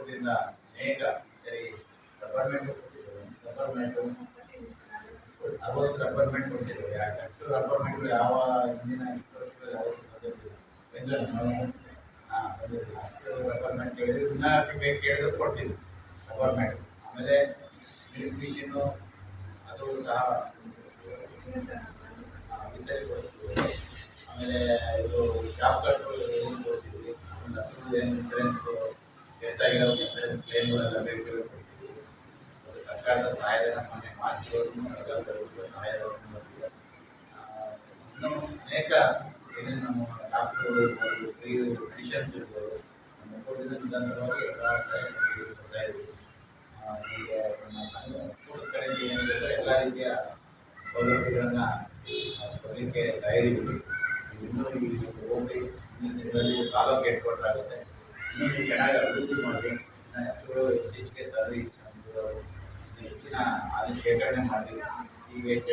ಒಕ್ಕೂಟದಿಂದ ಅನೇಕ ಸರಿ ರಬ್ಬರ್ಮೆಂಟ್ ರಬ್ಬರ್ಮೆಂಟು 60 ರಬ್ಬರ್ಮೆಂಟ್ ಕೊಡ್ತಿದ್ರು. ಅಷ್ಟು ರಬ್ಬರ್ಮೆಂಟ್ ಯಾವ ಹಿಂದಿನ 20 ವರ್ಷದಲ್ಲಿ ಯಾವುದು ಬಂದಿರಲಿಲ್ಲ. ಬಂದಿರಲಿಲ್ಲ. ಅಷ್ಟು ರಬ್ಬರ್ಮೆಂಟ್ ಕೇಳಿದ್ರು, ಇನ್ನೂ ಬೇಕು ಕೇಳಿದ್ರು ಕೊಡ್ತಿದ್ರು ರಬ್ಬರ್ಮೆಂಟ್. ಆಮೇಲೆ ಮಿಲ್ಕ್ ಮಿಷಿನ್ನು ಅದು ಸಹ ವಿಸರ್ಜಿಸಿದ್ವಿ. ಆಮೇಲೆ ಇದು ಜಾಬ್ ಕಾರ್ಡ್ಗಳು ತೋರಿಸಿದ್ವಿ. ಆಮೇಲೆ ಹಸಿರು ಏನು ಇನ್ಸೂರೆನ್ಸ್ ಎಷ್ಟಾಗಿರೋ ಇನ್ಸೂರೆನ್ಸ್ ಕ್ಲೇಮ್ಗಳೆಲ್ಲ ಬೇಕು ಕೊಡಿಸಿದ್ವಿ. ಮತ್ತು ಸರ್ಕಾರದ ಸಹಾಯಧನ ಮೊನ್ನೆ ಮಾರ್ಚ್ವರೆಗೂ ಸಹಾಯಧನ ಬಂದಿದೆ. ಇನ್ನೂ ಅನೇಕ ಏನೇನು ನಮ್ಮ ಡಾಕ್ಟ್ರುಗಳು ಇರ್ಬೋದು, ಫ್ರೀ ಮೆಡಿಷನ್ಸ್ ಇರ್ಬೋದು, ನಮ್ಮ ಒಕ್ಕೂಟದಿಂದ ನಿರಂತರವಾಗಿ ಎಲ್ಲ ಕೊಡ್ತಾ ಇದ್ವಿ. ಈಗ ನಮ್ಮ ಸಂಘ ಒಕ್ಕೂಟದ ಕಡೆಯಿಂದ ಏನಿದೆ ಎಲ್ಲ ರೀತಿಯ ಸೌಲಭ್ಯಗಳನ್ನು ಕೊಡಲಿಕ್ಕೆ ತಯಾರಿದ್ದೀವಿ. ಇನ್ನೂ ಈ ಹೋಗಿ ಮುಂದಿನ ದಿನದಲ್ಲಿ ತಾಲೂಕು ಹೆಡ್ ಕ್ವಾರ್ಟರ್ ಆಗುತ್ತೆ. ಇನ್ನೂ ಚೆನ್ನಾಗಿ ಅಭಿವೃದ್ಧಿ ಮಾಡಿ ಹೆಸರು ಹೆಚ್ಚಿಗೆ ತರಲಿ, ಹೆಚ್ಚಿನ ಆದ ಶೇಖರಣೆ ಮಾಡಿ ಈಗ ಎಷ್ಟು